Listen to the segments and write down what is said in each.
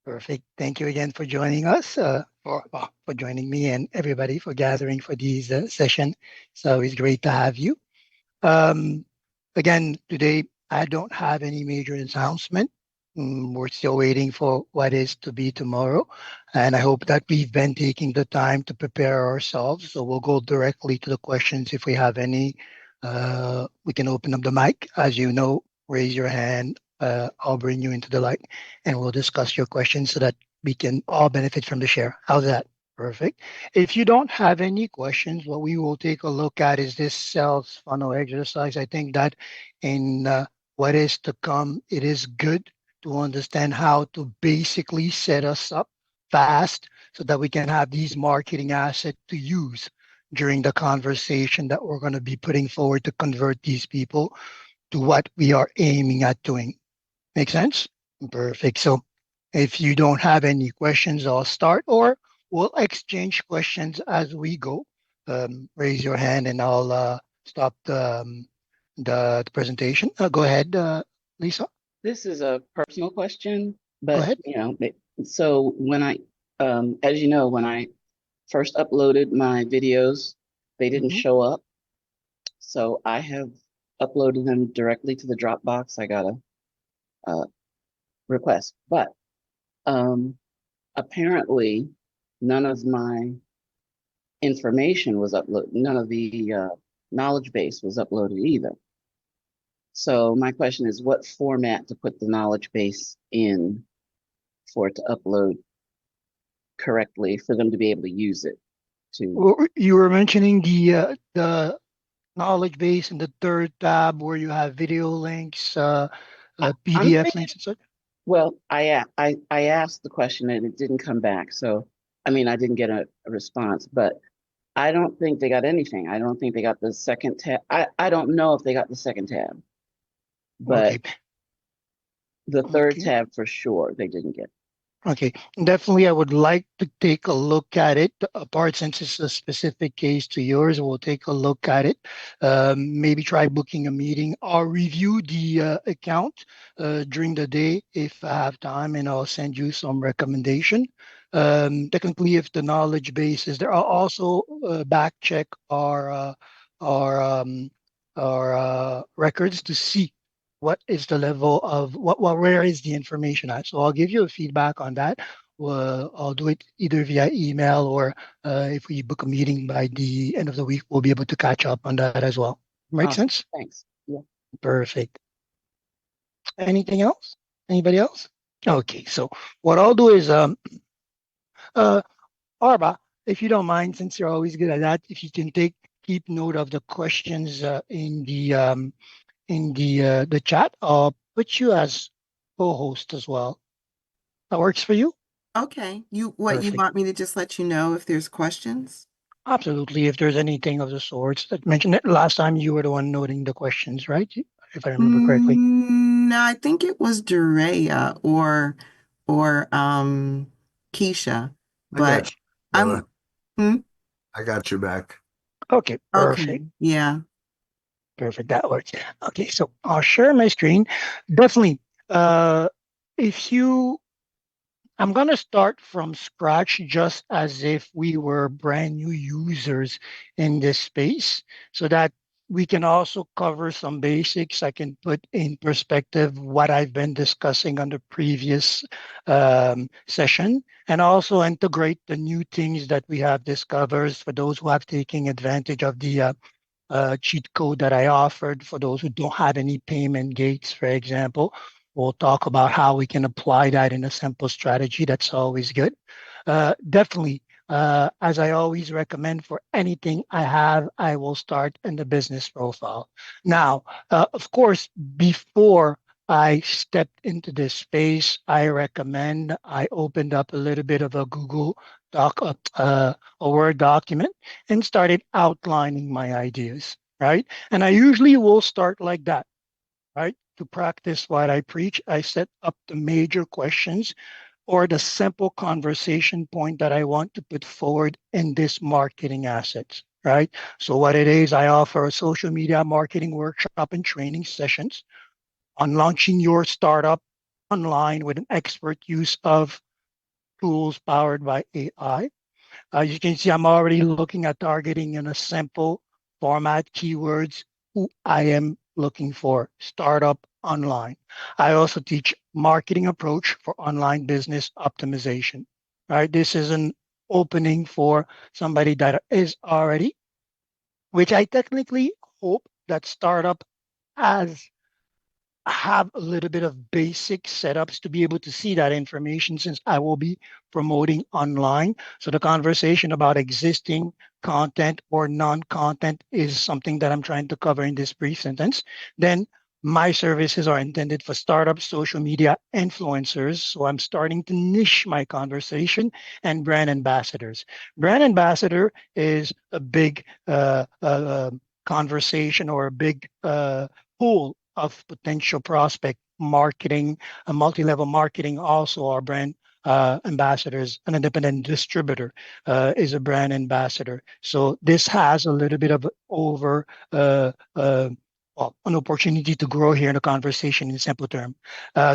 Perfect. Thank you again for joining us, for joining me and everybody for gathering for this session. So it's great to have you. Um, Again, today I don't have any major announcement. We're still waiting for what is to be tomorrow. And I hope that we've been taking the time to prepare ourselves. So we'll go directly to the questions if we have any. We can open up the mic. As you know, raise your hand. I'll bring you into the light and we'll discuss your questions so that we can all benefit from the share. How's that? Perfect. If you don't have any questions, what we will take a look at is this sales funnel exercise. I think that in what is to come, it is good to understand how to basically set us up fast so that we can have these marketing assets to use during the conversation that we're going to be putting forward to convert these people to what we are aiming at doing. Make sense? Perfect. So if you don't have any questions, I'll start, or we'll exchange questions as we go. Raise your hand and I'll stop the presentation. Go ahead, Lisa. This is a personal question, Go but ahead. so when as you know, when I first uploaded my videos, they didn't Mhm. show up. So I have uploaded them directly to the Dropbox. I got a request, but um, apparently none of my information was uploaded. None of the knowledge base was uploaded either. So my question is, what format to put the knowledge base in for it to upload correctly for them to be able to use it to You were mentioning the knowledge base in the third tab where you have video links, I'm PDF thinking, links, and such. well, I asked the question and it didn't come back. So I mean I didn't get a response, but I don't think they got anything. I don't think they got the second tab. I don't know if they got the second tab, but Okay. the third Okay. tab for sure they didn't get. Okay, definitely. I would like to take a look at it. Apart, since it's a specific case to yours, we'll take a look at it. Maybe try booking a meeting or review the account during the day if I have time, and I'll send you some recommendation. Technically, if the knowledge base is there, I'll also back check our records to see what is the level of where is the information at. So I'll give you a feedback on that. I'll do it either via email or if we book a meeting by the end of the week, we'll be able to catch up on that as well. Make Awesome. sense? Thanks. Yeah. Perfect. Anything else? Anybody else? Okay, so what I'll do is uh Arba, if you don't mind, since you're always good at that, if you can keep note of the questions in the chat, I'll put you as co-host as well. That works for you? Okay. You Perfect. want me to just let you know if there's questions? Absolutely. If there's anything of the sorts that mentioned it last time, you were the one noting the questions, right? If I remember correctly. No, I think it was Durea or Keisha, I got but you, Bella. I'm hmm? I got your back. Okay, Okay. perfect. Yeah. Perfect. That works. Okay, so I'll share my screen. Definitely. Uh, if you I'm going to start from scratch just as if we were brand new users in this space so that we can also cover some basics. I can put in perspective what I've been discussing on the previous session and also integrate the new things that we have discovered for those who have taken advantage of the cheat code that I offered for those who don't have any payment gates, for example. We'll talk about how we can apply that in a simple strategy. That's always good. Definitely, as I always recommend for anything I have, I will start in the business profile. Now, of course, before I stepped into this space, I recommend I opened up a little bit of a Google Doc, a Word document and started outlining my ideas, right? And I usually will start like that, right? To practice what I preach, I set up the major questions or the simple conversation point that I want to put forward in this marketing assets, right? So what it is, I offer a social media marketing workshop and training sessions on launching your startup online with an expert use of tools powered by AI. You can see I'm already looking at targeting in a simple format keywords who I am looking for, startup online. I also teach marketing approach for online business optimization. Right? This is an opening for somebody that is already, which I technically hope that startup as have a little bit of basic setups to be able to see that information since I will be promoting online. So the conversation about existing content or non-content is something that I'm trying to cover in this brief sentence. Then my services are intended for startups, social media influencers. So I'm starting to niche my conversation and brand ambassadors. Brand ambassador is a big conversation or a big pool of potential prospect marketing, a multi-level marketing also our brand ambassadors. An independent distributor is a brand ambassador. So this has a little bit of over well, an opportunity to grow here in the conversation in simple term.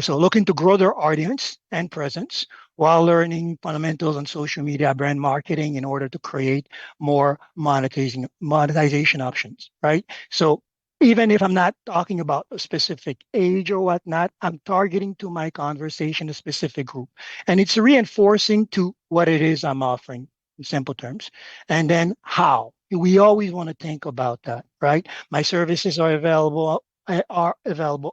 So looking to grow their audience and presence while learning fundamentals on social media brand marketing in order to create more monetization options, right? So even if I'm not talking about a specific age or whatnot, I'm targeting to my conversation a specific group. And it's reinforcing to what it is I'm offering in simple terms. And then how. We always want to think about that, right? My services are available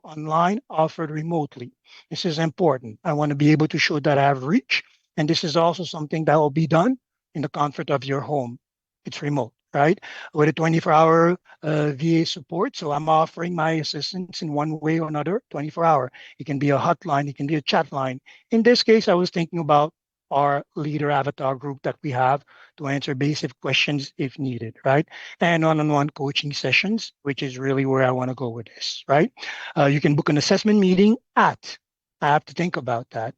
online, offered remotely. This is important. I want to be able to show that I have reach. And this is also something that will be done in the comfort of your home. It's remote, right? With a 24-hour VA support. So I'm offering my assistance in one way or another, 24-hour. It can be a hotline, it can be a chat line. In this case, I was thinking about our leader avatar group that we have to answer basic questions if needed, right? And one-on-one coaching sessions, which is really where I want to go with this, right? You can book an assessment meeting at. I have to think about that.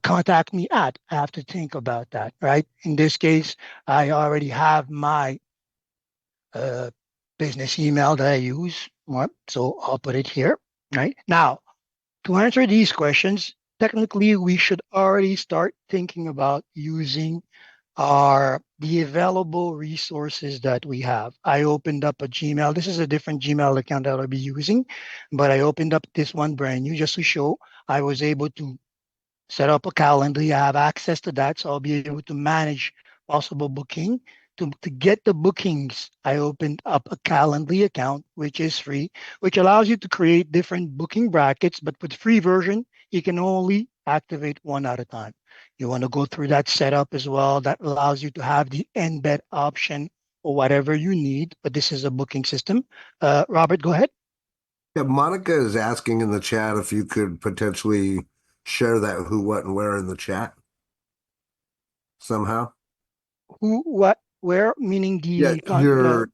Contact me at. I have to think about that, right? In this case, I already have my uh, business email that I use. Right? So I'll put it here. Right now, to answer these questions, technically we should already start thinking about using our the available resources that we have. I opened up a Gmail. This is a different Gmail account that I'll be using, but I opened up this one brand new just to show I was able to set up a calendar. You have access to that, so I'll be able to manage possible booking. To get the bookings, I opened up a Calendly account, which is free, which allows you to create different booking brackets. But with free version, you can only activate one at a time. You want to go through that setup as well. That allows you to have the embed option or whatever you need. But this is a booking system. Robert, go ahead. Yeah, Monica is asking in the chat if you could potentially share that who, what, and where in the chat somehow. Who, what, where, meaning Yeah, the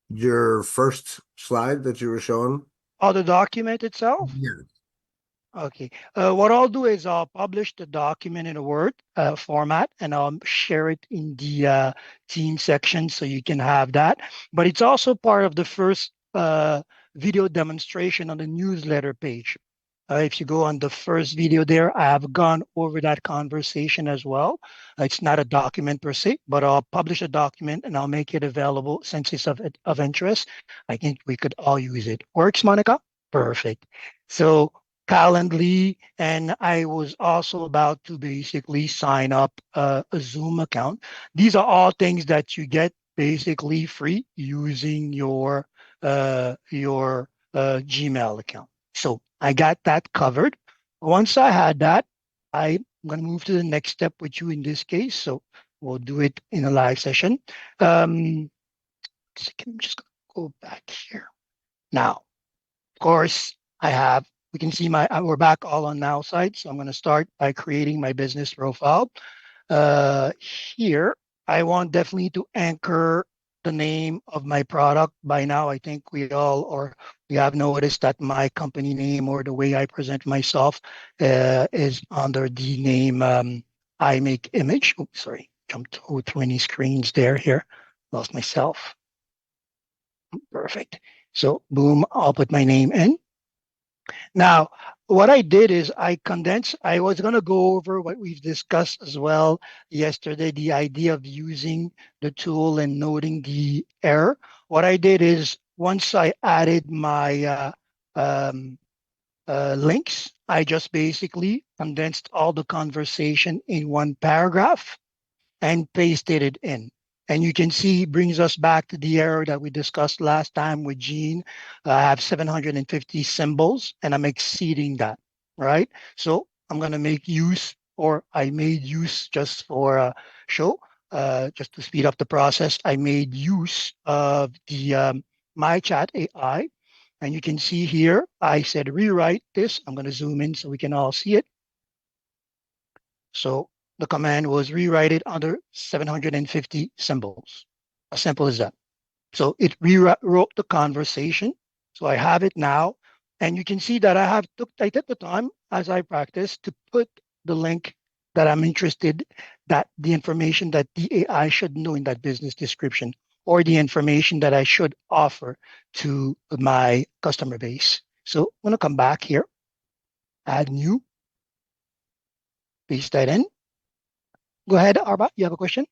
your first slide that you were showing. the document itself. Yeah. Okay. What I'll do is I'll publish the document in a Word format and I'll share it in the team section so you can have that. But it's also part of the first video demonstration on the newsletter page. If you go on the first video there, I have gone over that conversation as well. It's not a document per se, but I'll publish a document and I'll make it available since it's of interest. I think we could all use it. Works, Monica? Perfect. So Calendly, and I was also about to basically sign up a Zoom account. These are all things that you get basically free using your Gmail account. So I got that covered. Once I had that, I'm going to move to the next step with you in this case. So we'll do it in a live session. I'm just going to go back here. Now, of course, we can see we're back all on Now site. So I'm going to start by creating my business profile. Uh, Here, I want definitely to anchor the name of my product. By now, I think we have noticed that my company name or the way I present myself is under the name I Make Image. Oops, sorry, jumped through any screens here. Lost myself. Perfect. So boom, I'll put my name in. Now, what I did is I condensed, I was going to go over what we've discussed as well yesterday, the idea of using the tool and noting the error. What I did is once I added my um, links, I just basically condensed all the conversation in one paragraph and pasted it in. And you can see brings us back to the error that we discussed last time with Gene. I have 750 symbols and I'm exceeding that, right? So I'm going to make use, or I made use just for a show, just to speed up the process. I made use of the My Chat AI. And you can see here, I said rewrite this. I'm going to zoom in so we can all see it. So the command was rewrite it under 750 symbols. As simple as that. So it rewrote the conversation. So I have it now. And you can see that I took the time as I practice to put the link that I'm interested, that the information that the AI should know in that business description, or the information that I should offer to my customer base. So I'm going to come back here, add new, paste that in. Go ahead, Arba, you have a question?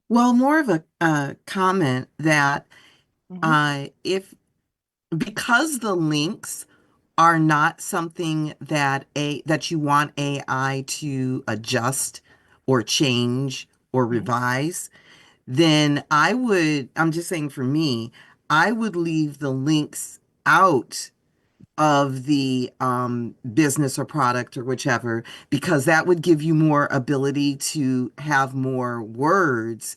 Well, more of a comment that Mhm. if because the links are not something that you want AI to adjust or change or Mhm. revise, then I'm just saying for me, I would leave the links out of the business or product or whichever, because that would give you more ability to have more words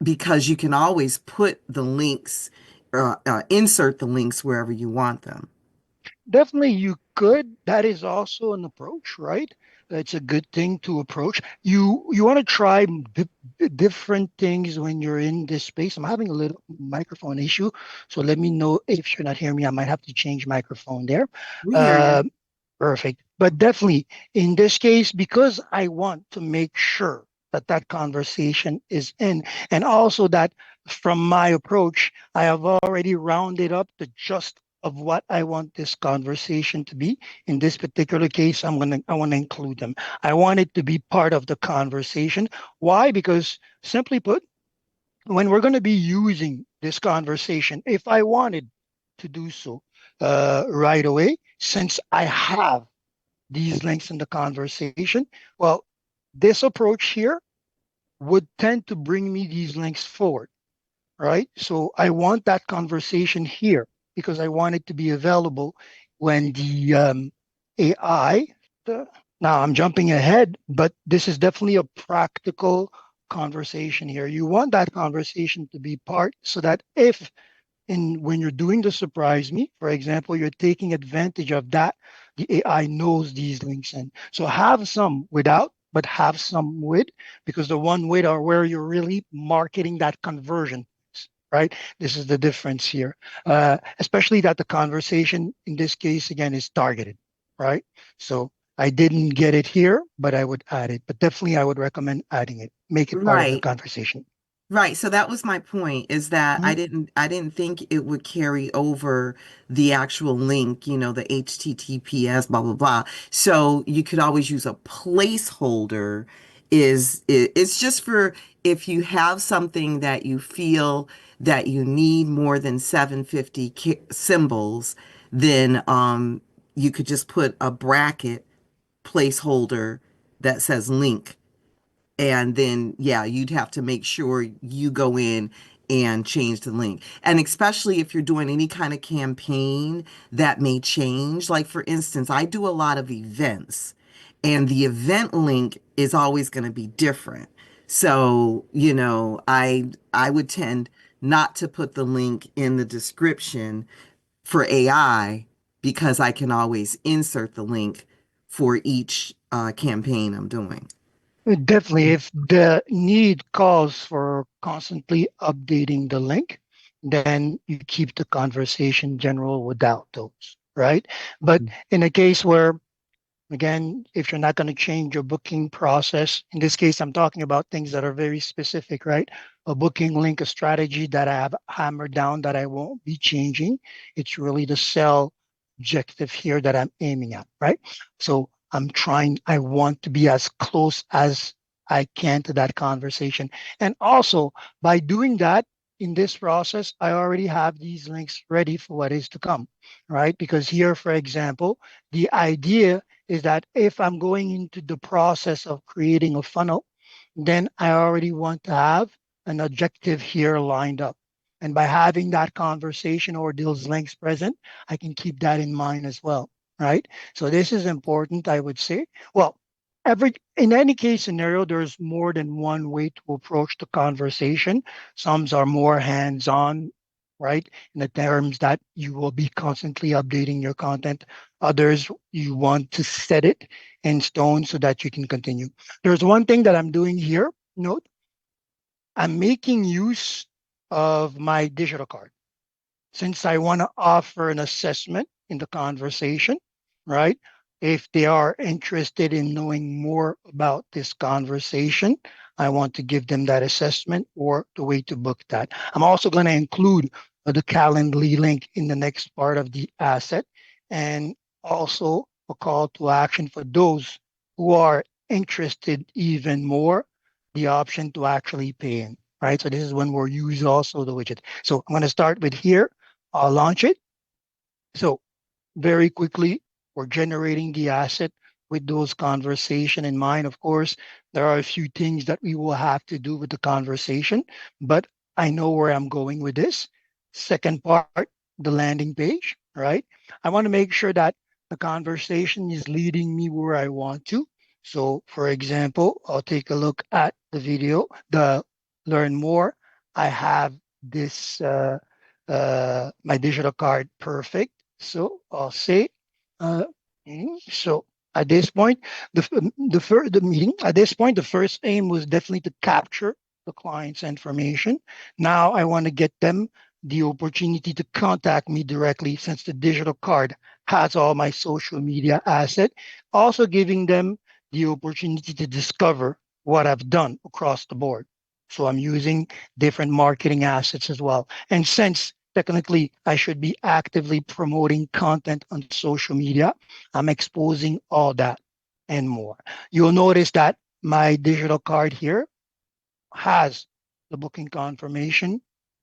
because you can always put the links, insert the links wherever you want them. Definitely, you could. That is also an approach, right? It's a good thing to approach. You want to try different things when you're in this space. I'm having a little microphone issue, so let me know if you're not hearing me. I might have to change microphone there. We hear you. Uh, Perfect. But definitely in this case, because I want to make sure that that conversation is in, and also that from my approach, I have already rounded up the just of what I want this conversation to be. In this particular case, I want to include them. I want it to be part of the conversation. Why? Because simply put, when we're going to be using this conversation, if I wanted to do so right away, since I have these links in the conversation, well, this approach here would tend to bring me these links forward, right? So I want that conversation here because I want it to be available when the AI, now I'm jumping ahead, but this is definitely a practical conversation here. You want that conversation to be part so that if when you're doing the surprise me, for example, you're taking advantage of that, the AI knows these links in. So have some without, but have some with, because the one with are where you're really marketing that conversion, right? This is the difference here, especially that the conversation in this case, again, is targeted, right? So I didn't get it here, but I would add it. But definitely I would recommend adding it, make it part of the Right. conversation. Right. So that was my point, is that Mhm. I didn't think it would carry over the actual link, the HTTPS, blah, blah, blah. So you could always use a placeholder. It's just for if you have something that you feel that you need more than 750 symbols, then you could just put a bracket placeholder that says link, and then yeah, you'd have to make sure you go in and change the link. And especially if you're doing any kind of campaign that may change, like for instance, I do a lot of events, and the event link is always going to be different. So I would tend not to put the link in the description for AI, because I can always insert the link for each campaign I'm doing. Definitely, if the need calls for constantly updating the link, then you keep the conversation general without those, right? But in a case where, again, if you're not going to change your booking process, in this case, I'm talking about things that are very specific, right? A booking link, a strategy that I have hammered down that I won't be changing. It's really the sell objective here that I'm aiming at, right? So I want to be as close as I can to that conversation. And also by doing that in this process, I already have these links ready for what is to come, right? Because here, for example, the idea is that if I'm going into the process of creating a funnel, then I already want to have an objective here lined up. And by having that conversation or those links present, I can keep that in mind as well, right? So this is important, I would say. Well, every in any case scenario, there's more than one way to approach the conversation. Some are more hands-on, right? In the terms that you will be constantly updating your content. Others, you want to set it in stone so that you can continue. There's one thing that I'm doing here. Note, I'm making use of my digital card since I want to offer an assessment in the conversation, right? If they are interested in knowing more about this conversation, I want to give them that assessment or the way to book that. I'm also going to include the Calendly link in the next part of the asset and also a call to action for those who are interested even more, the option to actually pay in, right? So this is when we'll use also the widget. So I'm going to start with here. I'll launch it. So very quickly, we're generating the asset with those conversation in mind. Of course, there are a few things that we will have to do with the conversation, but I know where I'm going with this. Second part, the landing page, right? I want to make sure that the conversation is leading me where I want to. So for example, I'll take a look at the video, the learn more. I have this my digital card perfect. So I'll say, uh, so at this point, the meeting at this point, the first aim was definitely to capture the client's information. Now I want to get them the opportunity to contact me directly since the digital card has all my social media asset, also giving them the opportunity to discover what I've done across the board. So I'm using different marketing assets as well. And since technically I should be actively promoting content on social media, I'm exposing all that and more. You'll notice that my digital card here has the booking confirmation,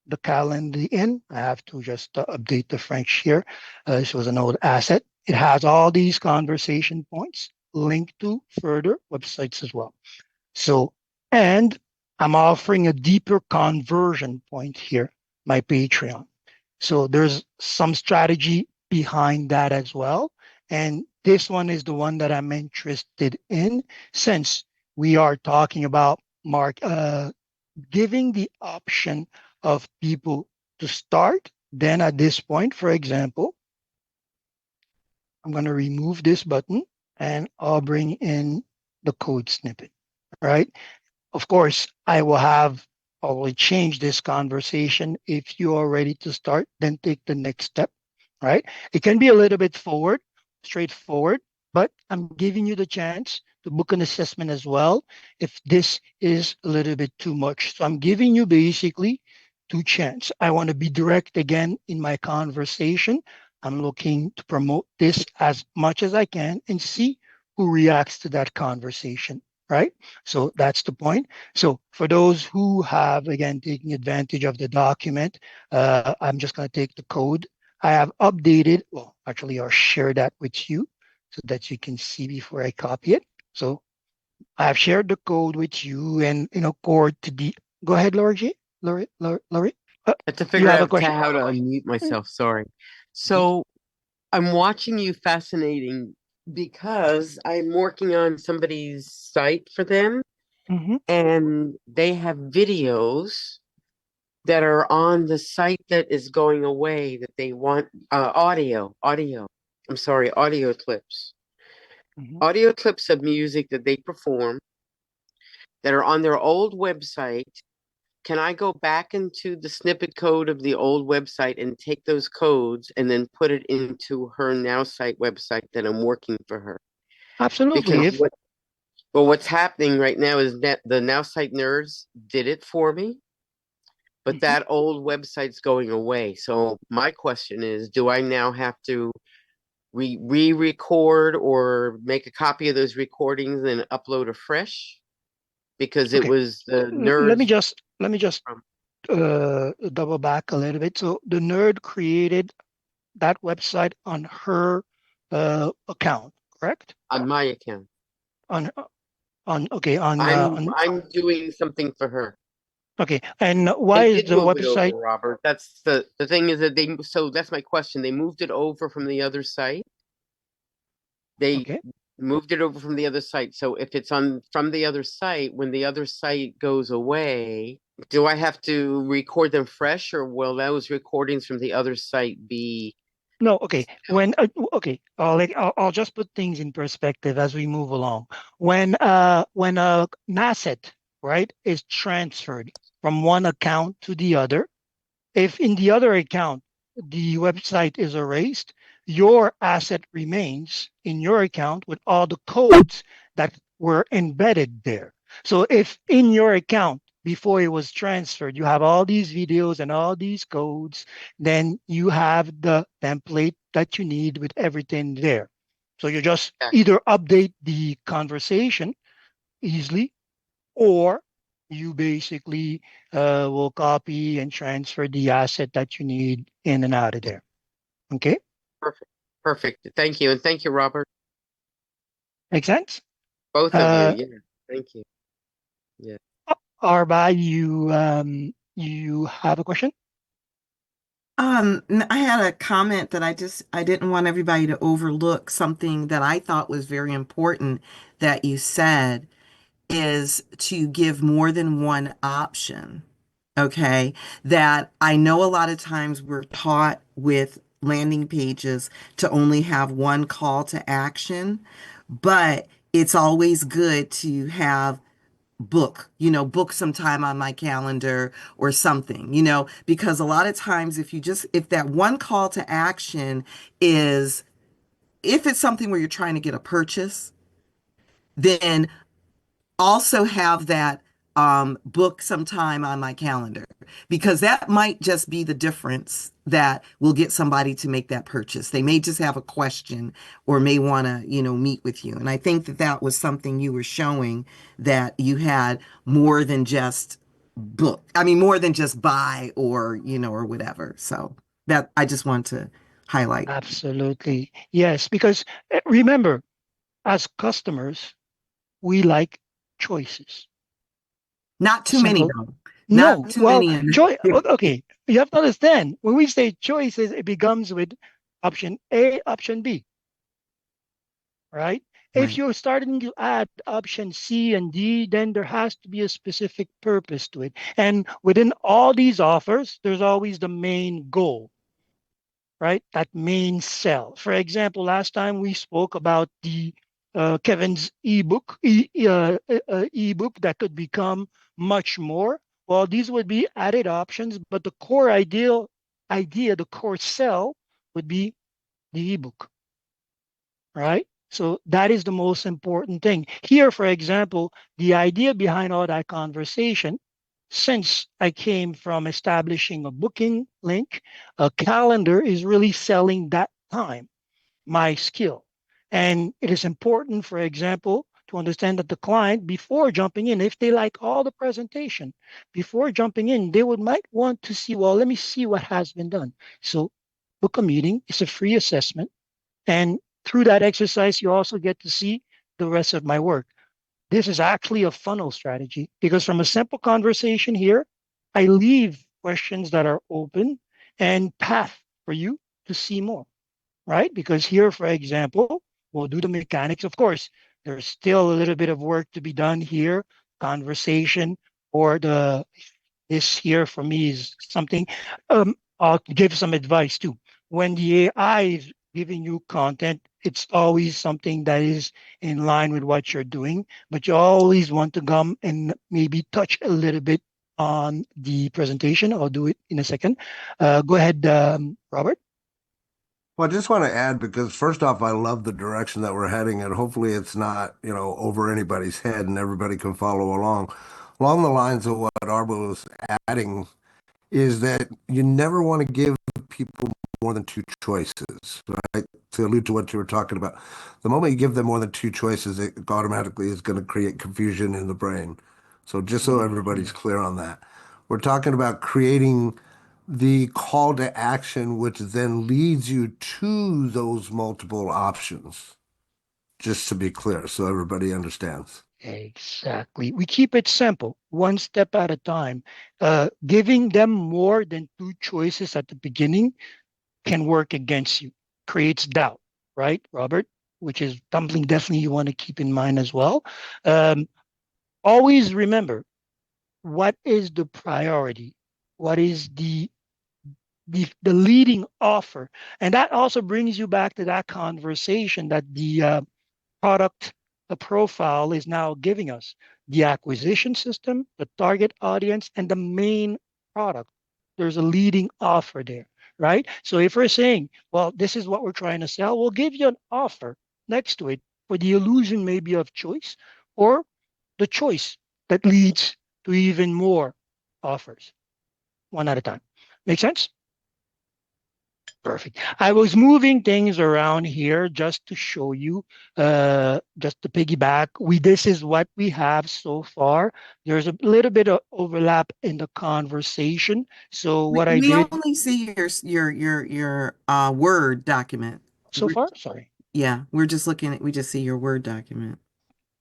the calendar in. I have to just update the French here. This was an old asset. It has all these conversation points linked to further websites as well. So, and I'm offering a deeper conversion point here, my Patreon. So there's some strategy behind that as well. And this one is the one that I'm interested in since we are talking about giving the option of people to start. Then at this point, for example, I'm going to remove this button and I'll bring in the code snippet, right? Of course, I will have probably change this conversation. If you are ready to start, then take the next step, right? It can be a little bit straightforward, but I'm giving you the chance to book an assessment as well if this is a little bit too much. So I'm giving you basically two chances. I want to be direct again in my conversation. I'm looking to promote this as much as I can and see who reacts to that conversation, right? So that's the point. So for those who have, again, taking advantage of the document, I'm just going to take the code. I have updated, well, actually, I'll share that with you so that you can see before I copy it. So I have shared the code with you and, Core to the, go ahead, Laurie G. Laurie, I have to you figure have a out question? how to unmute myself. Sorry. Mhm. So I'm watching you fascinating because I'm working on somebody's site for them Mhm. and they have videos that are on the site that is going away that they want audio. I'm sorry, Mhm. audio clips of music that they perform that are on their old website. Can I go back into the snippet code of the old website and take those codes and then put it into her Now site website that I'm working for her? Absolutely. Because what's happening right now is that the Now site nerds did it for me, but Mhm. that old website's going away. So my question is, do I now have to re-record or make a copy of those recordings and upload afresh? Because it Okay. was the Let me nerds just from double back a little bit. So the nerd created that website on her account, correct? on my account. On okay I'm on I'm doing something for her. okay. And why They is did the move it over, website Robert. That's the thing is that so that's my question. They moved it over from the other site. They okay? moved it over from the other site. So if it's on from the other site, when the other site goes away, do I have to record them fresh, or will those recordings from the other site be No, okay. Okay, I'll just put things in perspective as we move along. When an asset, right, is transferred from one account to the other, if in the other account the website is erased, your asset remains in your account with all the codes that were embedded there. So if in your account before it was transferred, you have all these videos and all these codes, then you have the template that you need with everything there. So you just either update the conversation easily, or you basically will copy and transfer the asset that you need in and out of there. Okay, perfect? Perfect. Thank you. And thank you, Robert. make sense? Both of you. Uh, Yeah. Thank you. Yeah. Arba, you have a question? I had a comment that I didn't want everybody to overlook something that I thought was very important that you said is to give more than one option. Okay. That I know a lot of times we're taught with landing pages to only have one call to action, but it's always good to have book some time on my calendar or something, because a lot of times if that one call to action is, if it's something where you're trying to get a purchase, then also have that book some time on my calendar, because that might just be the difference that will get somebody to make that purchase. They may just have a question or may want to, meet with you. And I think that that was something you were showing, that you had more than just more than just buy or, or whatever. So that I just want to highlight. Absolutely. Yes, because remember, as customers, we like choices. Not too many Simple. though. Not No, too well, many in choice. Okay, you have to understand when we say choices, it becomes with option A, option B, right? If Right. you're starting to add option C and D, then there has to be a specific purpose to it. And within all these offers, there's always the main goal, right? That main sell. For example, last time we spoke about the Kevin's ebook that could become much more. Well, these would be added options, but the core idea, the core sell would be the ebook, right? So that is the most important thing. Here, for example, the idea behind all that conversation, since I came from establishing a booking link, a calendar is really selling that time, my skill. And it is important, for example, to understand that the client, before jumping in, if they like all the presentation, before jumping in, they would might want to see, well, let me see what has been done. So book a meeting. It's a free assessment. And through that exercise, you also get to see the rest of my work. This is actually a funnel strategy because from a simple conversation here, I leave questions that are open and path for you to see more, right? Because here, for example, we'll do the mechanics. Of course, there's still a little bit of work to be done here, conversation or this here for me is something. I'll give some advice too. When the AI is giving you content, it's always something that is in line with what you're doing, but you always want to come and maybe touch a little bit on the presentation. I'll do it in a second. Go ahead, Robert. Well, I just want to add, because first off, I love the direction that we're heading, and hopefully it's not, over anybody's head and everybody can follow along. Along the lines of what Arbo was adding, is that you never want to give people more than two choices, right? To allude to what you were talking about, the moment you give them more than two choices, it automatically is going to create confusion in the brain. So just so everybody's clear on that, we're talking about creating the call to action, which then leads you to those multiple options. Just to be clear, so everybody understands. Exactly. We keep it simple, one step at a time. Giving them more than two choices at the beginning can work against you, creates doubt, right, Robert? Which is something definitely you want to keep in mind as well. Um, Always remember, what is the priority? What is the leading offer? And that also brings you back to that conversation that the product, the profile is now giving us the acquisition system, the target audience, and the main product. There's a leading offer there, right? So if we're saying, well, this is what we're trying to sell, we'll give you an offer next to it for the illusion maybe of choice or the choice that leads to even more offers one at a time. Make sense? Perfect. I was moving things around here just to show you, just to piggyback. This is what we have so far. There's a little bit of overlap in the conversation. So We, what I we did only see your Word document. so far, sorry. Yeah, we just see your Word document.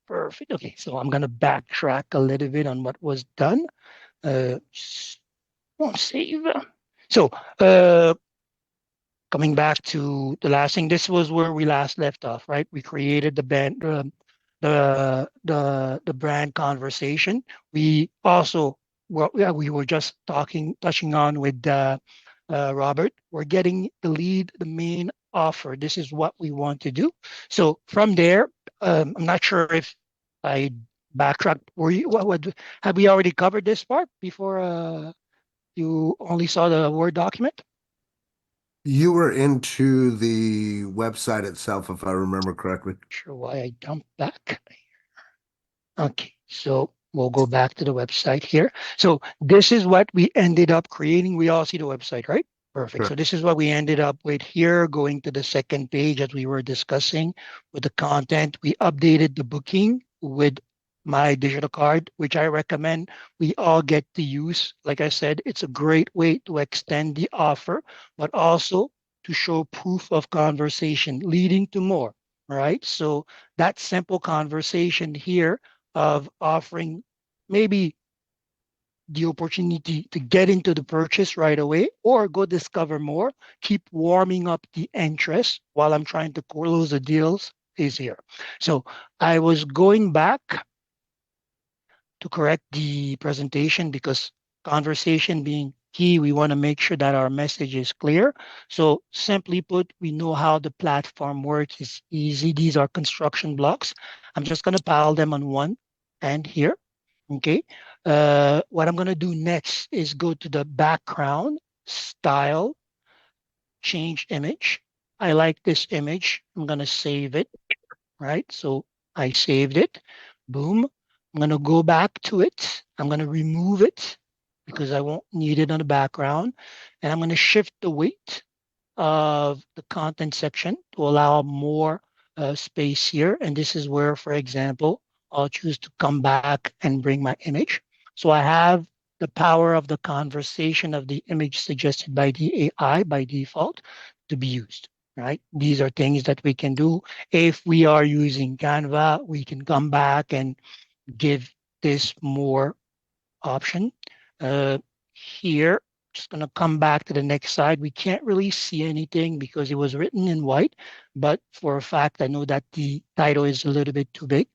Perfect. Okay, so I'm gonna backtrack a little bit on what was done. Won't save. So uh, coming back to the last thing, this was where we last left off, right? We created the band, the brand conversation. We also, well, yeah, we were just touching on with Robert. We're getting the lead, the main offer. This is what we want to do. So from there, I'm not sure if I backtracked. Were you? What have we already covered this part before? You only saw the Word document? You were into the website itself, if I remember correctly. Sure why I jumped back. Okay, so we'll go back to the website here. So this is what we ended up creating. We all see the website, right? Perfect. So Correct. this is what we ended up with here, going to the second page as we were discussing with the content. We updated the booking with my digital card, which I recommend we all get to use. Like I said, it's a great way to extend the offer, but also to show proof of conversation leading to more. All right. So that simple conversation here of offering maybe the opportunity to get into the purchase right away or go discover more, keep warming up the interest while I'm trying to close the deals is here. So I was going back to correct the presentation because conversation being key, we want to make sure that our message is clear. So simply put, we know how the platform works. It's easy. These are construction blocks. I'm just going to pile them on one end here. Okay. What I'm going to do next is go to the background, style, change image. I like this image. I'm going to save it, right? So I saved it. Boom. I'm going to go back to it. I'm going to remove it because I won't need it on the background. And I'm going to shift the weight of the content section to allow more space here. And this is where, for example, I'll choose to come back and bring my image. So I have the power of the conversation of the image suggested by the AI by default to be used, right? These are things that we can do. If we are using Canva, we can come back and give this more option. Uh, Here, just going to come back to the next slide. We can't really see anything because it was written in white, but for a fact, I know that the title is a little bit too big.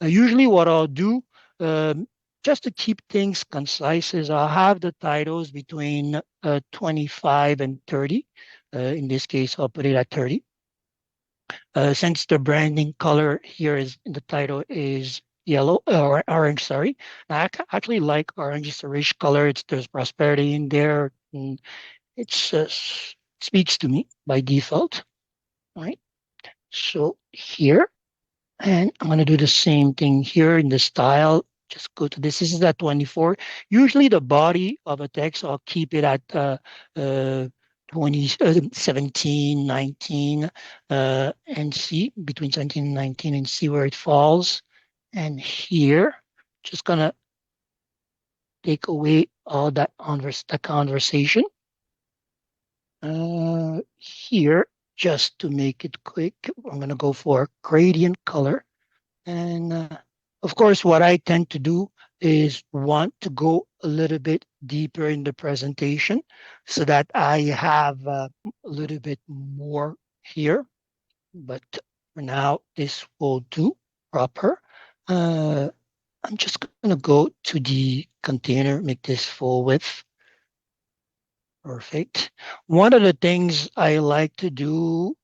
Usually what I'll do, um, just to keep things concise, is I'll have the titles between 25 and 30. In this case, I'll put it at 30. Since the branding color here is in the title is yellow or orange, sorry. Actually like orange. It's a rich color. There's prosperity in there. And it's speaks to me by default. All right. So here, and I'm gonna do the same thing here in the style. Just go to this. This is at 24. Usually the body of a text, I'll keep it at uh, 17, 19, and see between 17 and 19 and see where it falls. And here, just gonna take away all that conversation. Here, just to make it quick, I'm gonna go for gradient color. And of course, what I tend to do is want to go a little bit deeper in the presentation so that I have a little bit more here. But for now, this will do proper. I'm just going to go to the container, make this full width. Perfect. One of the things I like to do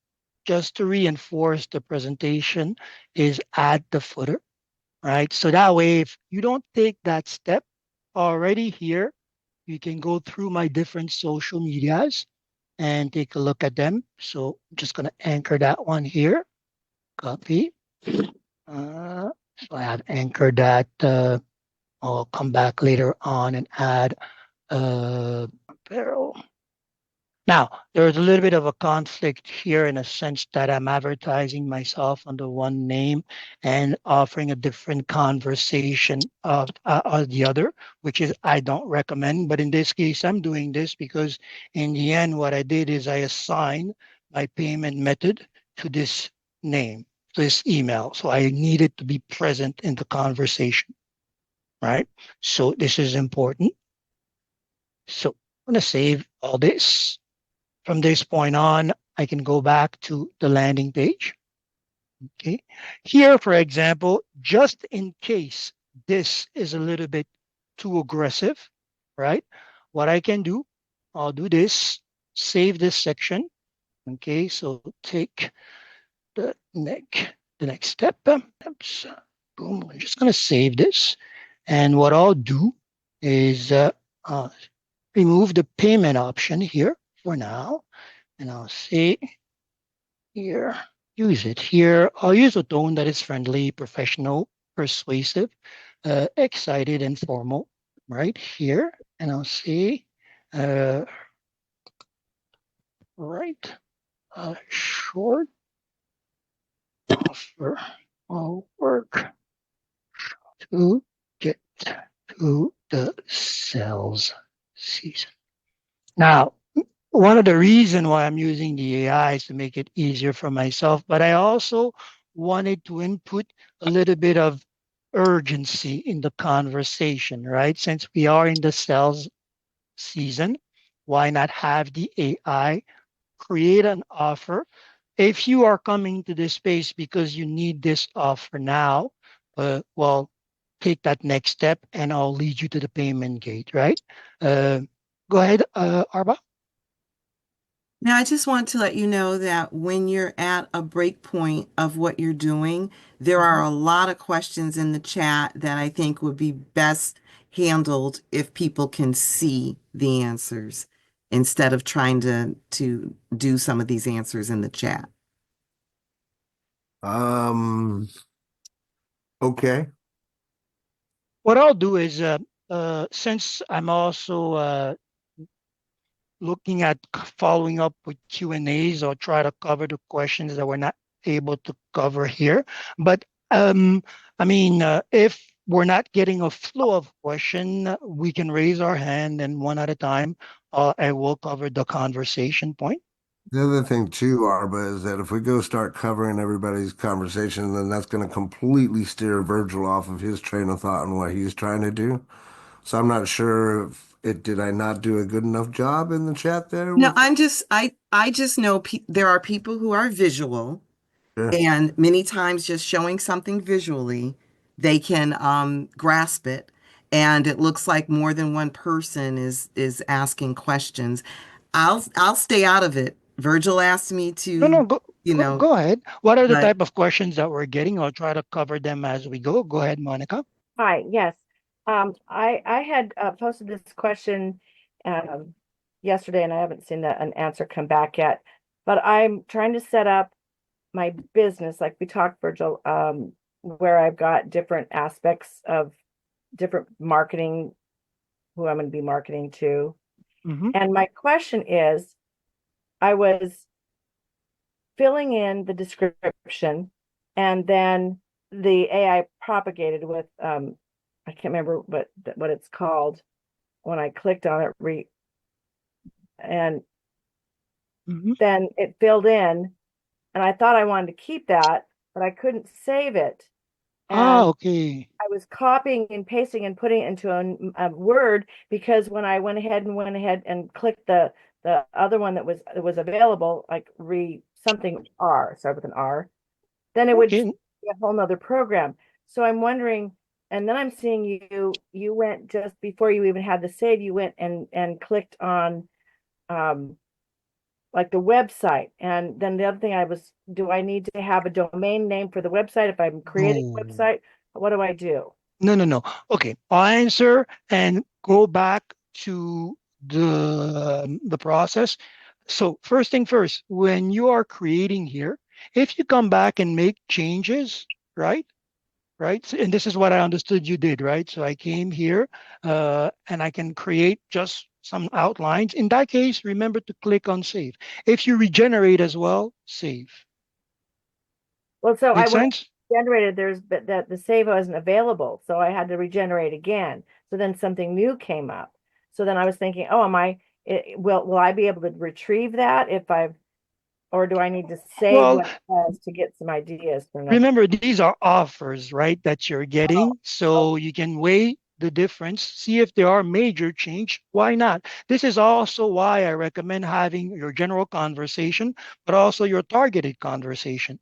just to reinforce the presentation is add the footer, right? So that way, if you don't take that step already here, you can go through my different social medias and take a look at them. So I'm just going to anchor that one here, copy. So I have anchored that. I'll come back later on and add apparel. Now, there's a little bit of a conflict here in a sense that I'm advertising myself under one name and offering a different conversation of the other, which is I don't recommend. But in this case, I'm doing this because in the end, what I did is I assigned my payment method to this name, this email. So I needed to be present in the conversation, right? So this is important. So I'm going to save all this. From this point on, I can go back to the landing page. Okay. Here, for example, just in case this is a little bit too aggressive, right? What I can do, I'll do this, save this section. Okay, so take the next step. Oops, boom, I'm just gonna save this. And what I'll do is uh, remove the payment option here for now. And I'll say here, use it here. I'll use a tone that is friendly, professional, persuasive, excited, and formal right here. And I'll say, uh, right, short offer will work to get to the sales season. Now, one of the reason why I'm using the AI is to make it easier for myself, but I also wanted to input a little bit of urgency in the conversation, right? Since we are in the sales season, why not have the AI create an offer? If you are coming to this space because you need this offer now, well, take that next step and I'll lead you to the payment gate, right? Uh, Go ahead, Arba. Now, I just want to let you know that when you're at a break point of what you're doing, there are a lot of questions in the chat that I think would be best handled if people can see the answers instead of trying to do some of these answers in the chat. Okay. What I'll do is, since I'm also looking at following up with Q&As, I'll try to cover the questions that we're not able to cover here. But I mean, if we're not getting a flow of question, we can raise our hand and one at a time, I will cover the conversation point. The other thing too, Arba, is that if we go start covering everybody's conversation, then that's going to completely steer Virgil off of his train of thought and what he's trying to do. So I'm not sure if did I not do a good enough job in the chat there No, with I just know there are people who are visual, yeah. and many times just showing something visually, they can grasp it. And it looks like more than one person is asking questions. I'll stay out of it. Virgil asked me No, no, to, go go ahead. What are the but type of questions that we're getting? I'll try to cover them as we go. Go ahead, Monica. Hi, yes. I had posted this question um, yesterday, and I haven't seen an answer come back yet. But I'm trying to set up my business, like we talked, Virgil, where I've got different aspects of different marketing, who I'm going to be marketing to. Mm-hmm. And my question is, I was filling in the description, and then the AI propagated with I can't remember what it's called when I clicked on it and Mhm. then it filled in, and I thought I wanted to keep that, but I couldn't save it. And Okay. I was copying and pasting and putting it into a Word, because when I went ahead and clicked the other one that was available, like something R, start with an R, then it would Okay. be a whole nother program. So I'm wondering, and then I'm seeing you went just before you even had the save, you went and clicked on um like the website. And then the other thing do I need to have a domain name for the website if I'm creating a No. website? What do I do? No, no, no. Okay. I'll answer and go back to the process. So first thing first, when you are creating here, if you come back and make changes, right? Right? And this is what I understood you did, right? So I came here and I can create just some outlines. In that case, remember to click on save. If you regenerate as well, save. Well, so I Make when sense? I generated, but that the save wasn't available, so I had to regenerate again. So then something new came up. So then I was thinking, oh, will I be able to retrieve that if I've, or do I need to save Well, what it has to get some ideas for next? remember, these are offers, right, that you're Oh, getting. So you can weigh the difference, see if there are major change. Why not? This is also why I recommend having your general conversation, but also your targeted conversation,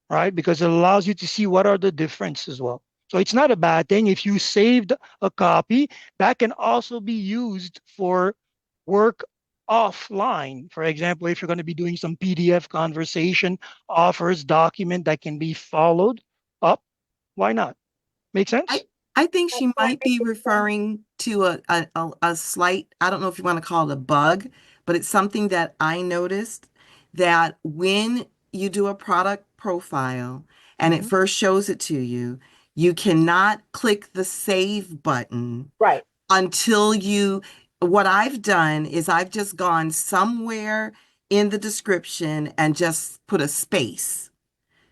right? Because it allows you to see what are the difference as well. So it's not a bad thing if you saved a copy that can also be used for work offline. For example, if you're going to be doing some PDF conversation offers document that can be followed up, why not? Make I sense? I think she that might be makes sense. referring to a slight, I don't know if you want to call it a bug, but it's something that I noticed that when you do a product profile and it Mhm. first shows it to you, you cannot click the save button Right. until what I've done is I've just gone somewhere in the description and just put a space.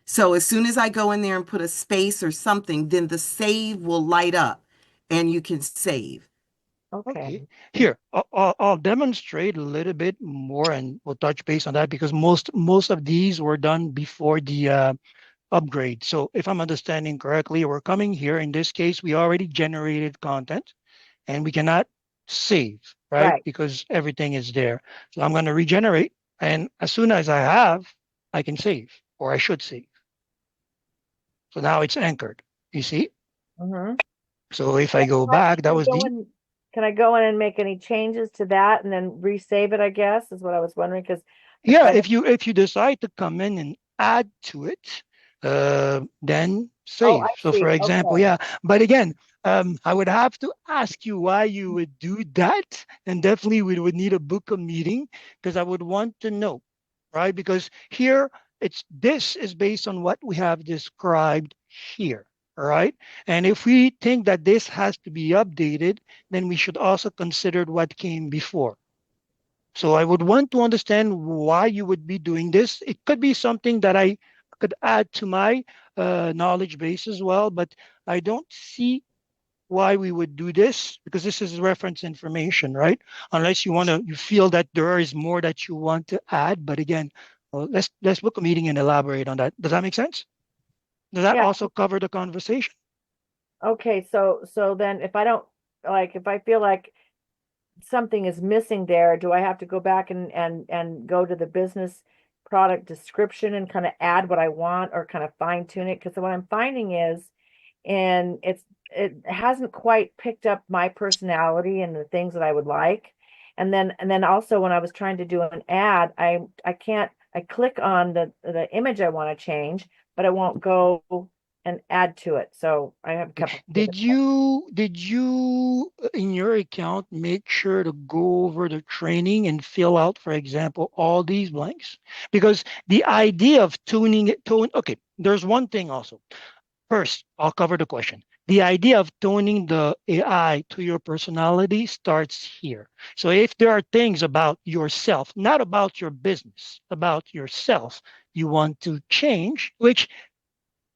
So as soon as I go in there and put a space or something, then the save will light up and you can save. Okay. Okay. Here, I'll demonstrate a little bit more and we'll touch base on that because most of these were done before the upgrade. So if I'm understanding correctly, we're coming here. In this case, we already generated content and we cannot save, right? Right. Because everything is there. So I'm going to regenerate. And as soon as I have, I can save or I should save. So now it's anchored. You see? Mm-hmm. So if I go back, that was the Can I go in and make any changes to that and then resave it, I guess, is what I was wondering, because yeah, I, if you decide to come in and add to it, then oh, I save. So for see. example, Okay. yeah. But again, I would have to ask you why you would do that, and definitely we would need a book a meeting because I would want to know, right? Because here this is based on what we have described here. All right. And if we think that this has to be updated, then we should also consider what came before. So I would want to understand why you would be doing this. It could be something that I could add to my knowledge base as well, but I don't see why we would do this because this is reference information, right? Unless you feel that there is more that you want to add. But again, well, let's book a meeting and elaborate on that. Does that make sense? Does that Yeah. also cover the conversation? Okay. So then if I don't, like, if I feel like something is missing there, do I have to go back and go to the business product description and kind of add what I want or kind of fine tune it? Because what I'm finding is, and it hasn't quite picked up my personality and the things that I would like. And then also when I was trying to do an ad, I can't, I click on the image I want to change, but it won't go and add to it. So I have kept Did you in your account make sure to go over the training and fill out, for example, all these blanks? Because the idea of tuning it, okay, there's one thing also. First, I'll cover the question. the idea of toning the AI to your personality starts here. So if there are things about yourself, not about your business, about yourself, you want to change, which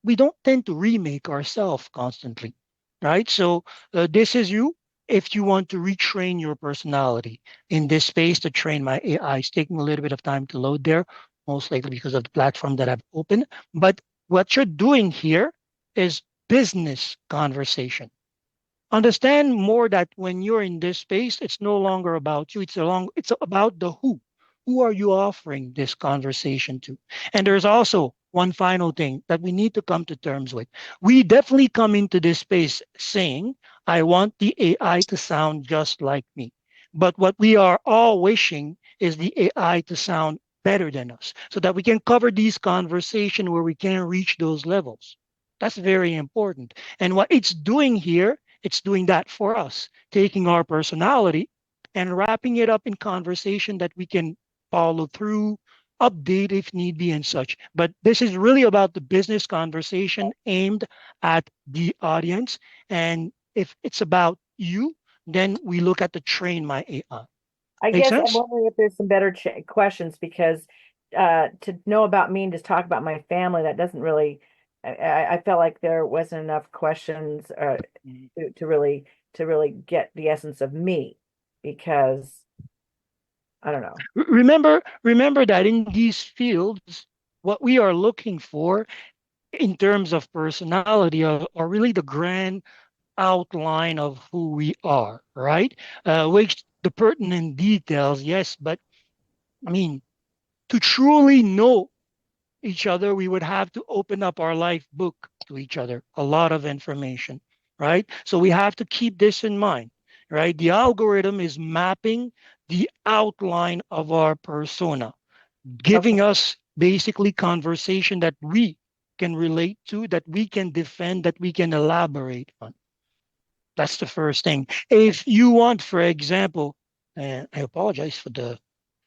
we don't tend to remake ourselves constantly, right? So this is you. If you want to retrain your personality in this space to train my AI, it's taking a little bit of time to load there, most likely because of the platform that I've opened. But what you're doing here is business conversation. Understand more that when you're in this space, it's no longer about you. It's about the who. Who are you offering this conversation to? And there's also one final thing that we need to come to terms with. We definitely come into this space saying, I want the AI to sound just like me. But what we are all wishing is the AI to sound better than us so that we can cover these conversations where we can reach those levels. That's very important. And what it's doing here, it's doing that for us, taking our personality and wrapping it up in conversation that we can follow through, update if need be, and such. But this is really about the business conversation aimed at the audience. And if it's about you, then we look at the train my AI. I Make guess I'm sense? wondering if there's some better questions because to know about me and just talk about my family, that doesn't really. I felt like there wasn't enough questions to really get the essence of me because I don't know. Remember that in these fields, what we are looking for in terms of personality are really the grand outline of who we are, right? Which the pertinent details, yes, but I mean, to truly know each other, we would have to open up our life book to each other, a lot of information, right? So we have to keep this in mind, right? The algorithm is mapping the outline of our persona, Okay. giving us basically conversation that we can relate to, that we can defend, that we can elaborate on. That's the first thing. If you want, for example, and I apologize for the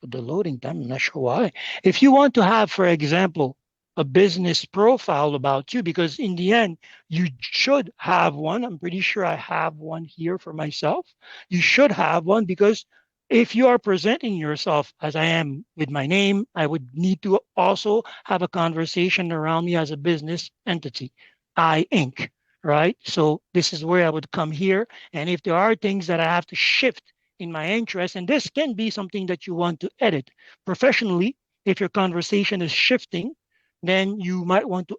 loading time. I'm not sure why. If you want to have, for example, a business profile about you, because in the end, you should have one. I'm pretty sure I have one here for myself. You should have one because if you are presenting yourself as I am with my name, I would need to also have a conversation around me as a business entity, I Inc. Right? So this is where I would come here. And if there are things that I have to shift in my interest, and this can be something that you want to edit professionally, if your conversation is shifting, then you might want to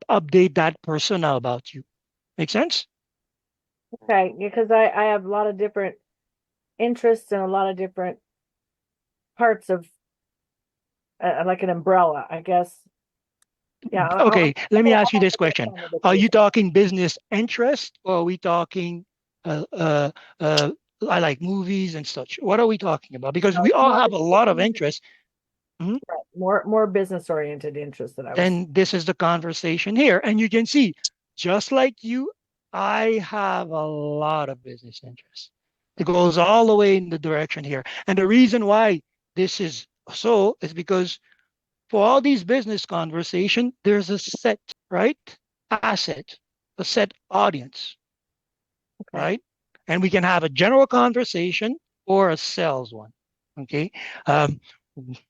update that persona about you. Make sense? Okay, because I have a lot of different interests and a lot of different parts of like an umbrella, I guess. Yeah, Okay, let me ask you I'll this question. understand what Are you're you saying. talking business interest or are we talking uh, uh, uh, I like movies and such? What are we talking about? Because No, we it's all more have a lot of interests. Mhm. more business oriented interests that I was. Then this is the conversation here. And you can see, just like you, I have a lot of business interests. It goes all the way in the direction here. And the reason why this is so is because for all these business conversation, there's a set, right? Asset, a set audience, Okay. right? And we can have a general conversation or a sales one. Okay. Um,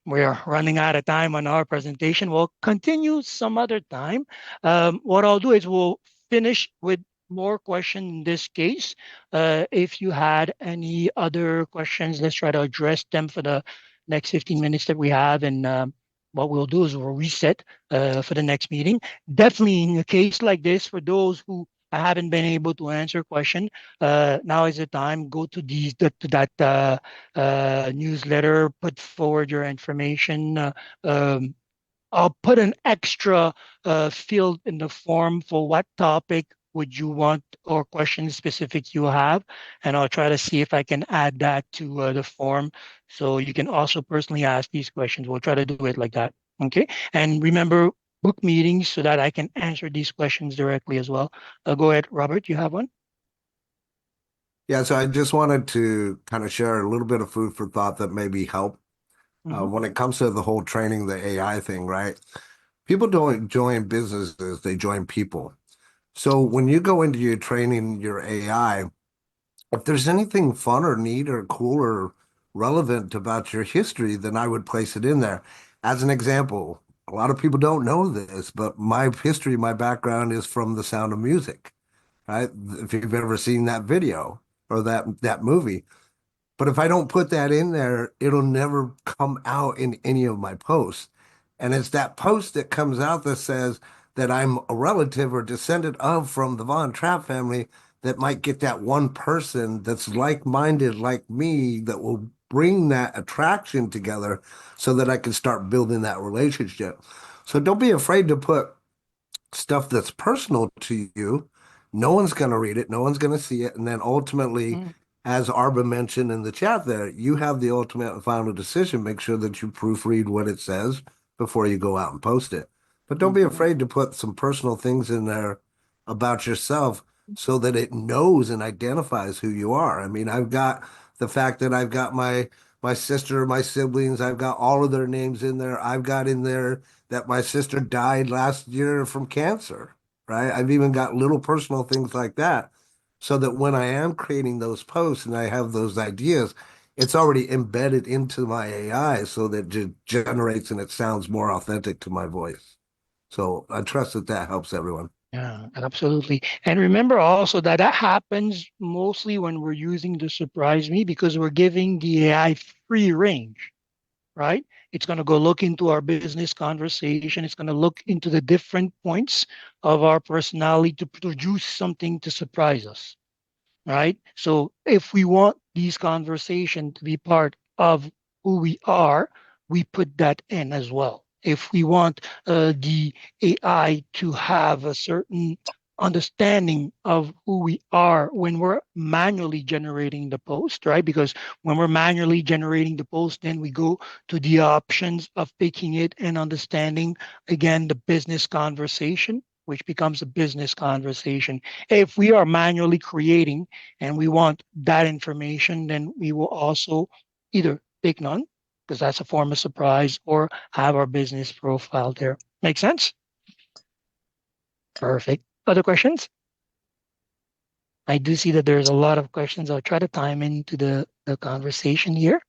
we're running out of time on our presentation. We'll continue some other time. What I'll do is we'll finish with more questions in this case. If you had any other questions, let's try to address them for the next 15 minutes that we have. And what we'll do is we'll reset for the next meeting. Definitely in a case like this, for those who I haven't been able to answer question, now is the time. Go to that newsletter, put forward your information. Um, I'll put an extra field in the form for what topic would you want or question specific you have, and I'll try to see if I can add that to the form so you can also personally ask these questions. We'll try to do it like that. Okay, and remember book meetings so that I can answer these questions directly as well. Go ahead, Robert. You have one? Yeah, so I just wanted to kind of share a little bit of food for thought that maybe help Mhm. when it comes to the whole training the AI thing, right? People don't join businesses, they join people. So when you go into your training, your AI, if there's anything fun or neat or cool or relevant about your history, then I would place it in there. As an example, a lot of people don't know this, but my history, my background is from The Sound of Music, right? If you've ever seen that video or that movie. But if I don't put that in there, it'll never come out in any of my posts. And it's that post that comes out that says that I'm a relative or descendant of from the Von Trapp family that might get that one person that's like-minded like me that will bring that attraction together so that I can start building that relationship. So don't be afraid to put stuff that's personal to you. No one's going to read it, no one's going to see it. And then ultimately, Mm, as Arba mentioned in the chat there, you have the ultimate and final decision. Make sure that you proofread what it says before you go out and post it. But don't be mhm. afraid to put some personal things in there about yourself so that it knows and identifies who you are. I mean, I've got the fact that I've got my sister, my siblings, I've got all of their names in there. I've got in there that my sister died last year from cancer, right? I've even got little personal things like that so that when I am creating those posts and I have those ideas, it's already embedded into my AI so that it generates and it sounds more authentic to my voice. So I trust that that helps everyone. Yeah, absolutely. And remember also that that happens mostly when we're using the surprise me because we're giving the AI free range, right? It's going to go look into our business conversation. It's going to look into the different points of our personality to produce something to surprise us, right? So if we want these conversations to be part of who we are, we put that in as well. If we want the AI to have a certain understanding of who we are when we're manually generating the post, right? Because when we're manually generating the post, then we go to the options of picking it and understanding again the business conversation, which becomes a business conversation. If we are manually creating and we want that information, then we will also either pick none, because that's a form of surprise, or have our business profile there. Make sense? Perfect. Other questions? I do see that there's a lot of questions. I'll try to time into the conversation here.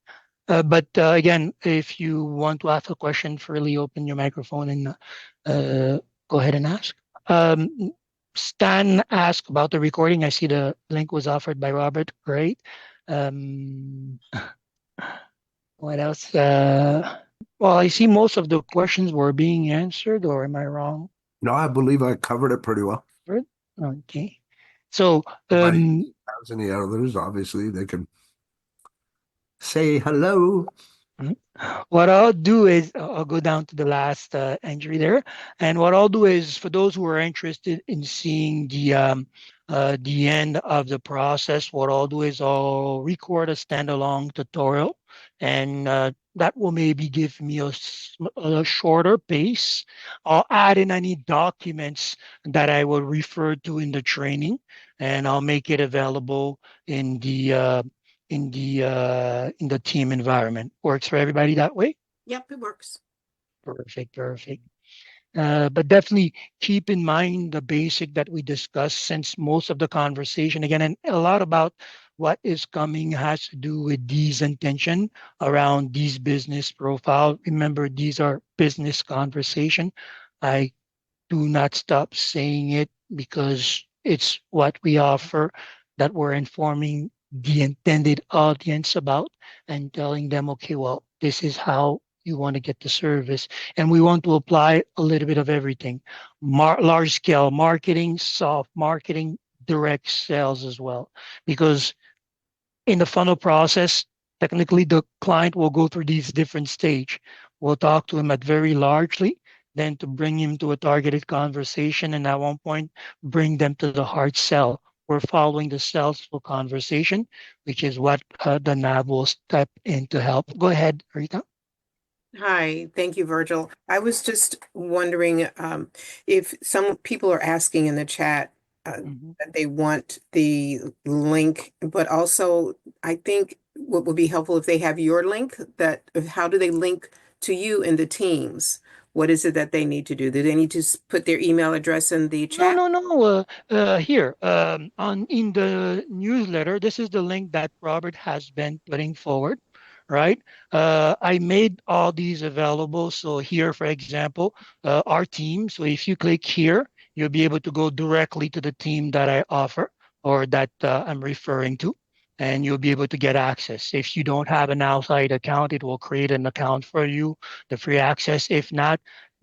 But again, if you want to ask a question, freely open your microphone and go ahead and ask. Um, Stan asked about the recording. I see the link was offered by Robert. Great. Um, what else? Well, I see most of the questions were being answered, or am I wrong? No, I believe I covered it pretty well. Okay. So, If anybody has any others, obviously they can say hello. mhm. What I'll do is I'll go down to the last entry there, and what I'll do is for those who are interested in seeing the end of the process, what I'll do is I'll record a standalone tutorial, and that will maybe give me a shorter pace. I'll add in any documents that I will refer to in the training, and I'll make it available in the team environment. Works for everybody that way? Yep, it works. Perfect, perfect. But definitely keep in mind the basic that we discussed, since most of the conversation, again, and a lot about what is coming has to do with these intention around these business profile. Remember, these are business conversation. I do not stop saying it because it's what we offer that we're informing the intended audience about and telling them, okay, well, this is how you want to get the service. And we want to apply a little bit of everything, large scale marketing, soft marketing, direct sales as well. Because in the funnel process, technically the client will go through these different stage. We'll talk to him at very largely, then to bring him to a targeted conversation, and at one point bring them to the hard sell. We're following the salesful conversation, which is what the NAV will step in to help. Go ahead, Rita. Hi, thank you, Virgil. I was just wondering if some people are asking in the chat Mhm. that they want the link, but also I think what would be helpful if they have your link, that how do they link to you and the teams? What is it that they need to do? Do they need to put their email address in the No, chat? no, no. Here, on in the newsletter, this is the link that Robert has been putting forward, right? I made all these available. So here, for example, our team. So if you click here, you'll be able to go directly to the team that I offer or that I'm referring to, and you'll be able to get access. If you don't have an outside account, it will create an account for you, the free access. If not,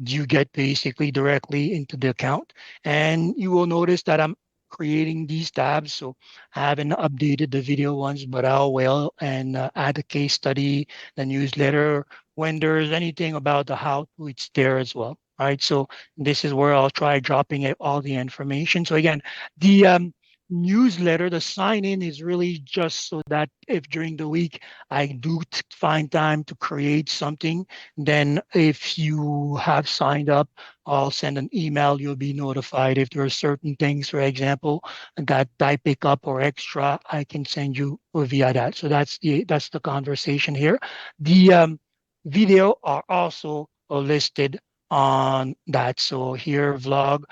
you get basically directly into the account. And you will notice that I'm creating these tabs. So I haven't updated the video ones, but I will and add a case study, the newsletter. When there's anything about the how to, it's there as well. Right. So this is where I'll try dropping all the information. So again, the newsletter, the sign in is really just so that if during the week I do find time to create something, then if you have signed up, I'll send an email. You'll be notified if there are certain things, for example, that I pick up or extra, I can send you via that. So that's the conversation here. The video are also listed on that. So here, vlog,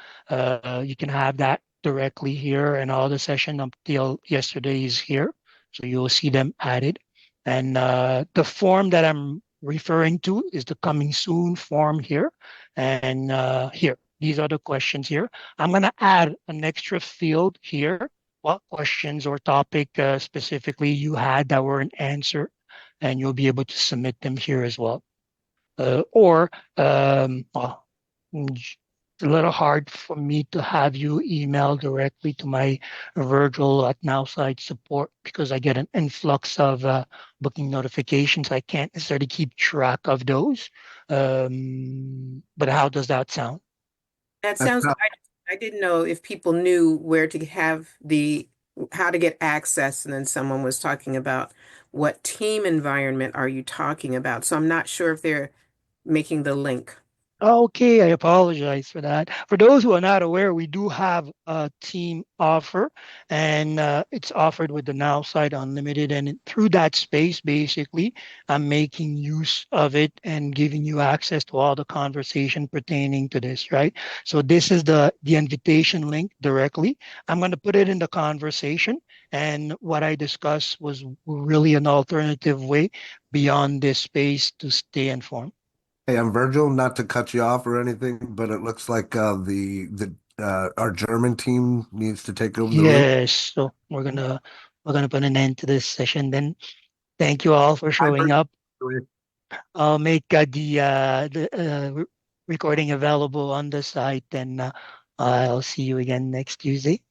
you can have that directly here, and all the session up till yesterday is here. So you'll see them added. And the form that I'm referring to is the coming soon form here. And here, these are the questions here. I'm going to add an extra field here. What questions or topic specifically you had that weren't answered, and you'll be able to submit them here as well. Or, well, it's a little hard for me to have you email directly to my Virgil at Nowsite support because I get an influx of booking notifications. I can't necessarily keep track of those. But how does that sound? That That's sounds, how, I didn't know if people knew where to have how to get access. And then someone was talking about what team environment are you talking about? So I'm not sure if they're making the link. Okay, I apologize for that. For those who are not aware, we do have a team offer, and it's offered with the Now site Unlimited. And through that space, basically, I'm making use of it and giving you access to all the conversation pertaining to this, right? So this is the invitation link directly. I'm going to put it in the conversation, and what I discussed was really an alternative way beyond this space to stay informed. hey, I'm Virgil, not to cut you off or anything, but it looks like the our German team needs to take over the room. Yes, so we're gonna put an end to this session then. Thank you all for Hi, showing up. Virgil. I'll make the recording available on the site, and I'll see you again next Tuesday.